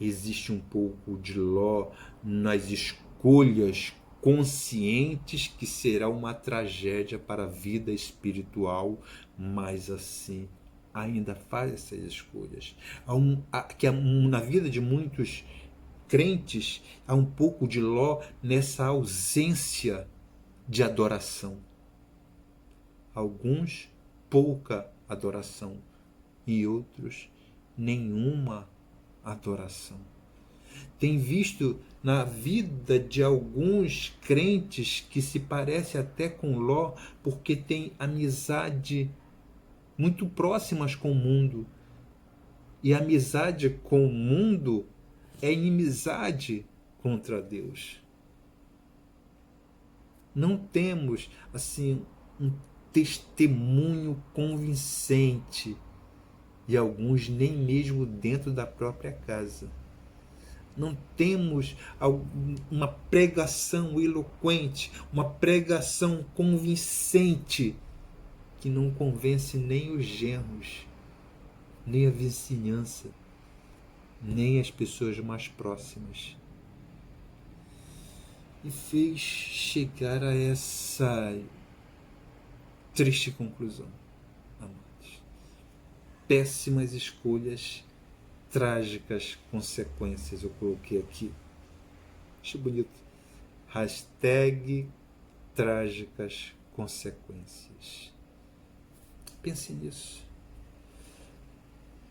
Existe um pouco de Ló nas escolhas conscientes, que será uma tragédia para a vida espiritual, mas assim ainda faz essas escolhas. Na vida de muitos crentes há um pouco de Ló nessa ausência de adoração. Alguns pouca adoração e outros nenhuma adoração. Tem visto na vida de alguns crentes que se parece até com Ló, porque tem amizade muito próximas com o mundo. E a amizade com o mundo é inimizade contra Deus. Não temos assim um testemunho convincente, e alguns nem mesmo dentro da própria casa. Não temos uma pregação eloquente, uma pregação convincente, que não convence nem os genros, nem a vizinhança, nem as pessoas mais próximas. E fez chegar a essa triste conclusão, amados. Péssimas escolhas, trágicas consequências. Eu coloquei aqui. Achei bonito. Hashtag trágicas consequências. Pense nisso.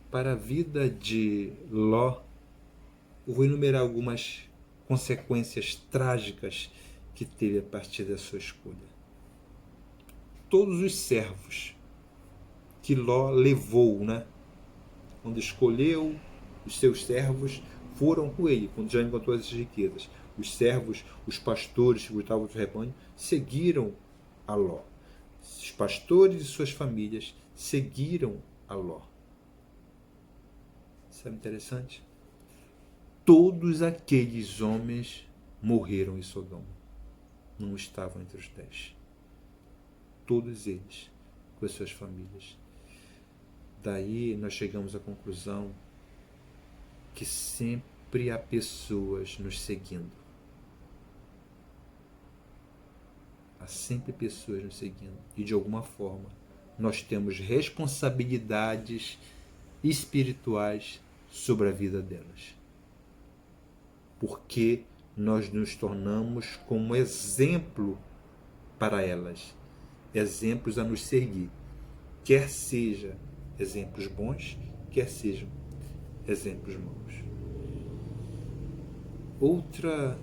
Para a vida de Ló, eu vou enumerar algumas consequências trágicas que teve a partir da sua escolha. Todos os servos que Ló levou, quando escolheu, os seus servos foram com ele, quando já encontrou essas riquezas. Os servos, os pastores que guardavam do rebanho, seguiram a Ló. Os pastores e suas famílias seguiram a Ló. Sabe interessante? Todos aqueles homens morreram em Sodoma. Não estavam entre os 10. Todos eles, com as suas famílias. Daí nós chegamos à conclusão que sempre há pessoas nos seguindo. Há sempre pessoas nos seguindo. E de alguma forma nós temos responsabilidades espirituais sobre a vida delas. Porque nós nos tornamos como exemplo para elas. Exemplos a nos seguir. Quer seja exemplos bons, quer sejam exemplos maus. Outra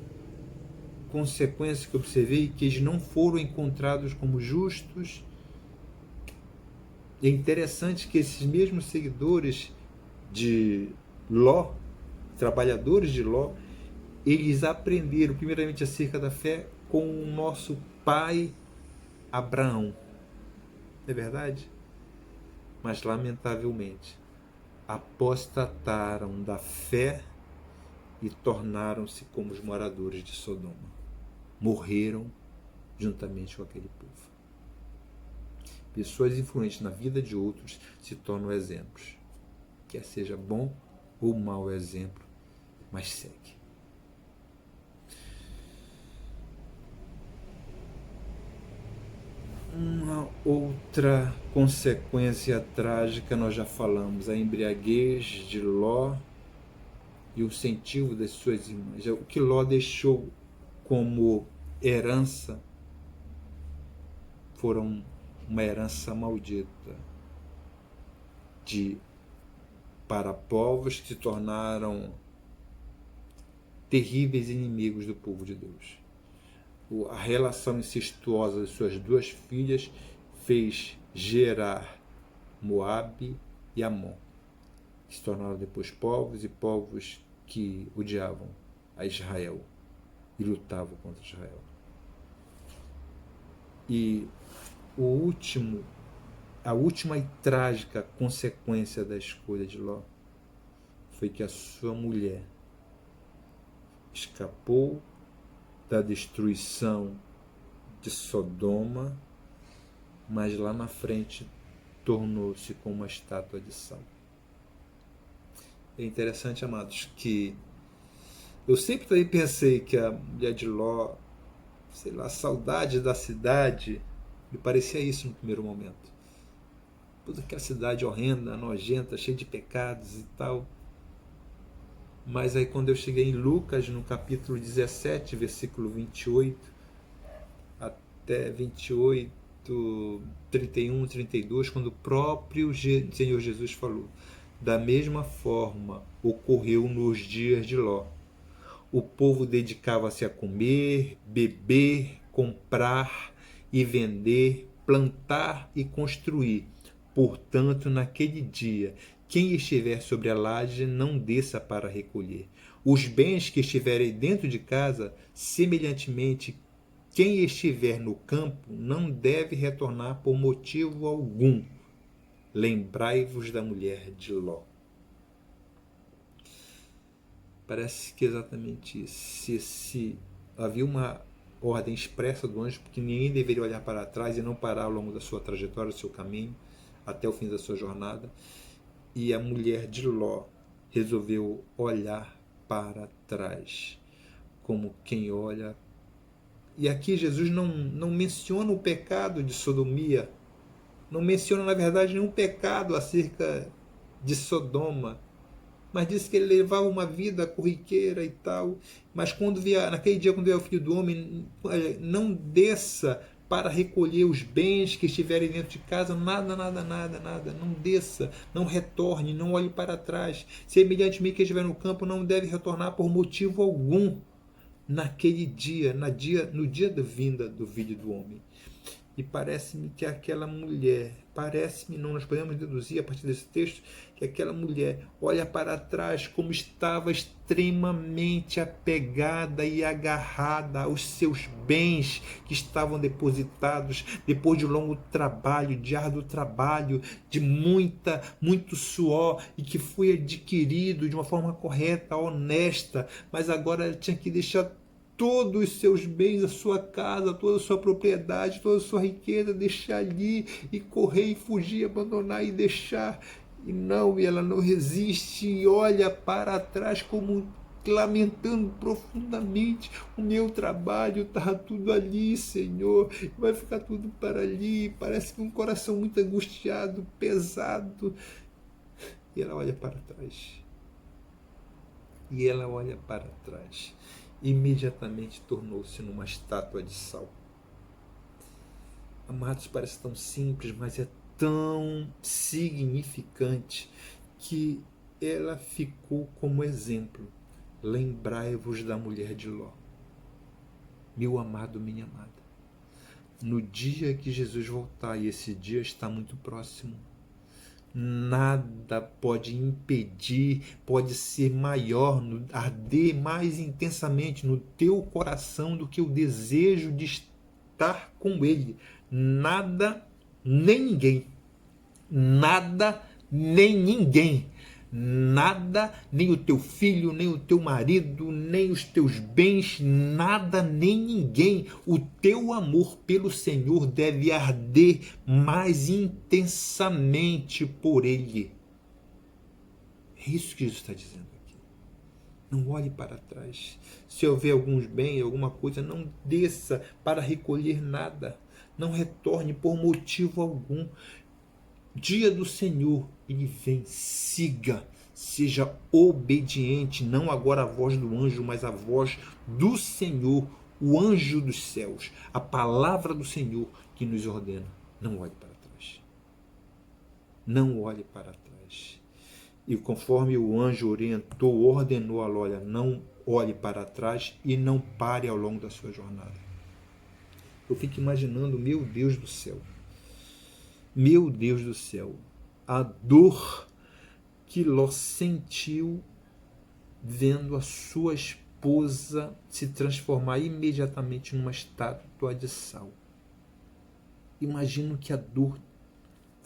consequência que observei é que eles não foram encontrados como justos. É interessante que esses mesmos seguidores de Ló, trabalhadores de Ló, eles aprenderam primeiramente acerca da fé com o nosso pai Abraão. Não é verdade? Mas lamentavelmente apostataram da fé e tornaram-se como os moradores de Sodoma. Morreram juntamente com aquele povo. Pessoas influentes na vida de outros se tornam exemplos. Quer seja bom ou mau exemplo, mas segue. Uma outra consequência trágica, nós já falamos, a embriaguez de Ló e o incentivo das suas irmãs. O que Ló deixou como herança foram uma herança maldita para povos que se tornaram terríveis inimigos do povo de Deus. A relação incestuosa de suas duas filhas fez gerar Moabe e Amon, que se tornaram depois povos e povos que odiavam a Israel e lutavam contra Israel. E a última e trágica consequência da escolha de Ló foi que a sua mulher escapou da destruição de Sodoma, mas lá na frente tornou-se como uma estátua de sal. É interessante, amados, que eu sempre também pensei que a mulher de Ló, sei lá, a saudade da cidade, me parecia isso no primeiro momento. Toda aquela cidade horrenda, nojenta, cheia de pecados e tal. Mas aí quando eu cheguei em Lucas, no capítulo 17, versículo 28, até 28, 31, 32, quando o próprio Senhor Jesus falou: da mesma forma ocorreu nos dias de Ló. O povo dedicava-se a comer, beber, comprar e vender, plantar e construir. Portanto, naquele dia, quem estiver sobre a laje não desça para recolher. Os bens que estiverem dentro de casa, semelhantemente, quem estiver no campo não deve retornar por motivo algum. Lembrai-vos da mulher de Ló. Parece que é exatamente isso. Se havia uma ordem expressa do anjo, porque ninguém deveria olhar para trás e não parar ao longo da sua trajetória, do seu caminho, até o fim da sua jornada. E a mulher de Ló resolveu olhar para trás, como quem olha. E aqui Jesus não menciona o pecado de sodomia, não menciona, na verdade, nenhum pecado acerca de Sodoma, mas diz que ele levava uma vida corriqueira e tal. Mas quando vier, naquele dia, quando vier o Filho do Homem, não desça para recolher os bens que estiverem dentro de casa, nada, não desça, não retorne, não olhe para trás. Semelhantemente, quem estiver no campo não deve retornar por motivo algum naquele dia, no dia da vinda do Filho do Homem. E parece-me que aquela mulher, nós podemos deduzir a partir desse texto, que aquela mulher olha para trás como estava extremamente apegada e agarrada aos seus bens que estavam depositados depois de um longo trabalho, de árduo trabalho, de muito suor, e que foi adquirido de uma forma correta, honesta, mas agora ela tinha que deixar todos os seus bens, a sua casa, toda a sua propriedade, toda a sua riqueza, deixar ali e correr e fugir, abandonar e deixar. E ela não resiste e olha para trás como lamentando profundamente: o meu trabalho estava tudo ali, Senhor, vai ficar tudo para ali. Parece que um coração muito angustiado, pesado. E ela olha para trás. Imediatamente tornou-se numa estátua de sal. Amados, parece tão simples, mas é tão significante que ela ficou como exemplo. Lembrai-vos da mulher de Ló. Meu amado, minha amada, no dia que Jesus voltar, e esse dia está muito próximo, nada pode impedir, pode ser maior, arder mais intensamente no teu coração do que o desejo de estar com Ele. Nada, nem ninguém. Nada, nem ninguém. Nada, nem o teu filho, nem o teu marido, nem os teus bens, nada, nem ninguém. O teu amor pelo Senhor deve arder mais intensamente por Ele. É isso que Jesus está dizendo aqui. Não olhe para trás. Se houver alguns bens, alguma coisa, não desça para recolher nada. Não retorne por motivo algum. Dia do Senhor, Ele vem, siga Seja obediente, não agora a voz do anjo, mas a voz do Senhor, o anjo dos céus, a palavra do Senhor que nos ordena. Não olhe para trás. Não olhe para trás. E conforme o anjo orientou, ordenou a Ló, olha, não olhe para trás e não pare ao longo da sua jornada. Eu fico imaginando, meu Deus do céu, a dor que Ló sentiu vendo a sua esposa se transformar imediatamente numa estátua de sal. Imagino que a dor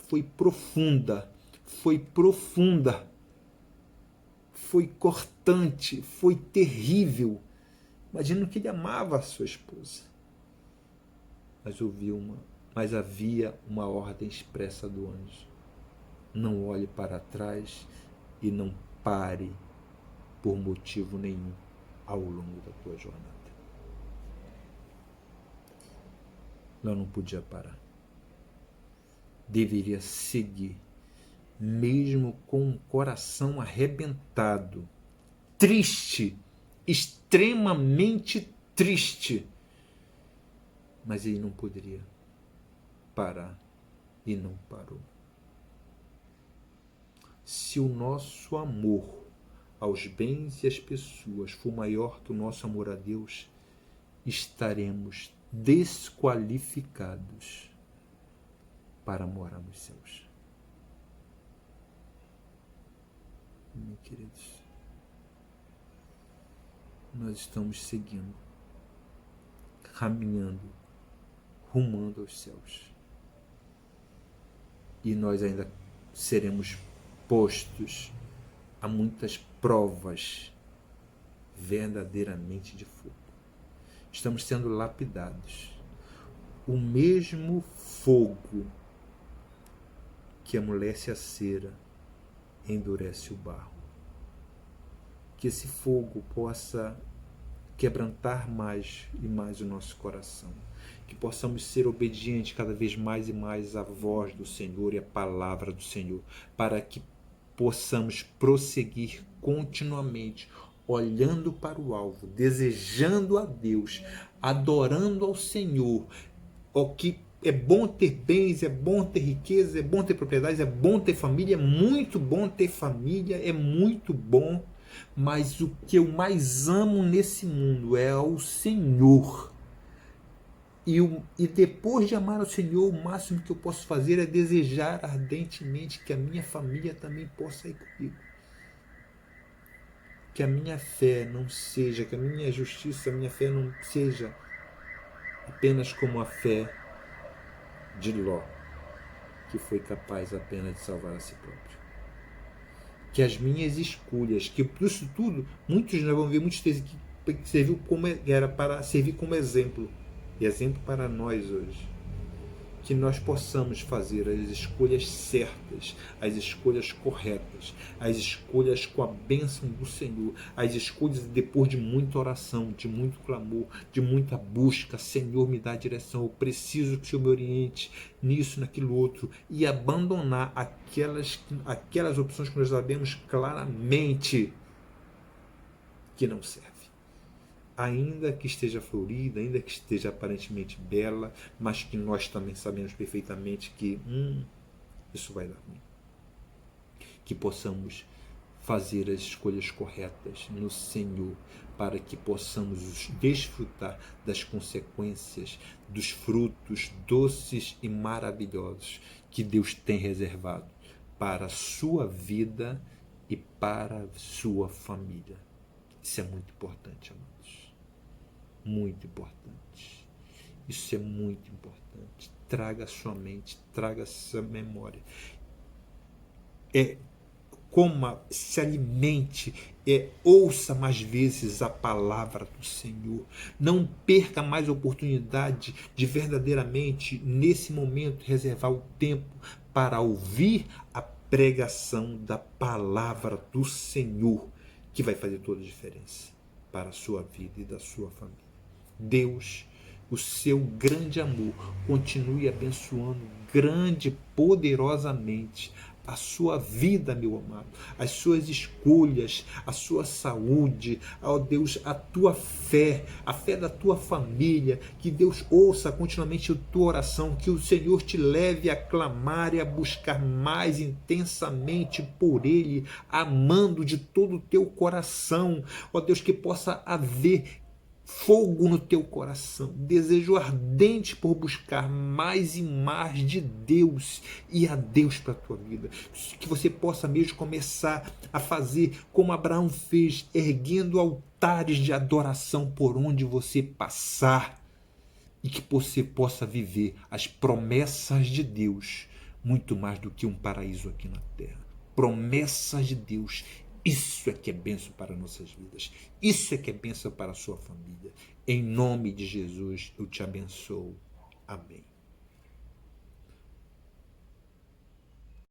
foi profunda, foi cortante, foi terrível. Imagino que ele amava a sua esposa. Mas havia uma ordem expressa do anjo. Não olhe para trás e não pare por motivo nenhum ao longo da tua jornada. Ela não podia parar. Deveria seguir, mesmo com o coração arrebentado, triste, extremamente triste. Mas ele não poderia parar e não parou. Se o nosso amor aos bens e às pessoas for maior que o nosso amor a Deus, estaremos desqualificados para morar nos céus. Meus queridos, nós estamos seguindo, caminhando, rumando aos céus. E nós ainda seremos postos a muitas provas verdadeiramente de fogo. Estamos sendo lapidados. O mesmo fogo que amolece a cera endurece o barro. Que esse fogo possa quebrantar mais e mais o nosso coração. Que possamos ser obedientes cada vez mais e mais à voz do Senhor e à palavra do Senhor, para que possamos prosseguir continuamente, olhando para o alvo, desejando a Deus, adorando ao Senhor. O que é bom ter bens, é bom ter riqueza, é bom ter propriedades, é bom ter família, é muito bom ter família, é muito bom, mas o que eu mais amo nesse mundo é ao Senhor. E depois de amar ao Senhor, o máximo que eu posso fazer é desejar ardentemente que a minha família também possa ir comigo. Que a minha fé não seja, que a minha justiça, a minha fé não seja apenas como a fé de Ló, que foi capaz apenas de salvar a si próprio. Que as minhas escolhas, que por isso tudo, muitos nós vamos ver muitos textos que serviu como, era para servir como exemplo para nós hoje. Que nós possamos fazer as escolhas certas, as escolhas corretas, as escolhas com a bênção do Senhor, as escolhas depois de muita oração, de muito clamor, de muita busca. Senhor, me dá a direção, eu preciso que o Senhor me oriente nisso, naquilo outro, e abandonar aquelas opções que nós sabemos claramente que não servem. Ainda que esteja florida, ainda que esteja aparentemente bela, mas que nós também sabemos perfeitamente que isso vai dar ruim. Que possamos fazer as escolhas corretas no Senhor, para que possamos desfrutar das consequências, dos frutos doces e maravilhosos que Deus tem reservado para a sua vida e para a sua família. Isso é muito importante, amados. Muito importante. Isso é muito importante. Traga a sua mente, traga a sua memória. Coma, se alimente, ouça mais vezes a palavra do Senhor. Não perca mais a oportunidade de verdadeiramente, nesse momento, reservar o tempo para ouvir a pregação da palavra do Senhor, que vai fazer toda a diferença para a sua vida e da sua família. Deus, o seu grande amor, continue abençoando grande e poderosamente a sua vida, meu amado, as suas escolhas, a sua saúde, ó Deus, a tua fé, a fé da tua família, que Deus ouça continuamente a tua oração, que o Senhor te leve a clamar e a buscar mais intensamente por Ele, amando de todo o teu coração, ó Deus, que possa haver fogo no teu coração, desejo ardente por buscar mais e mais de Deus e a Deus para a tua vida, que você possa mesmo começar a fazer como Abraão fez, erguendo altares de adoração por onde você passar, e que você possa viver as promessas de Deus muito mais do que um paraíso aqui na terra. Promessas de Deus, isso é que é bênção para nossas vidas, isso é que é bênção para a sua família. Em nome de Jesus eu te abençoo. Amém.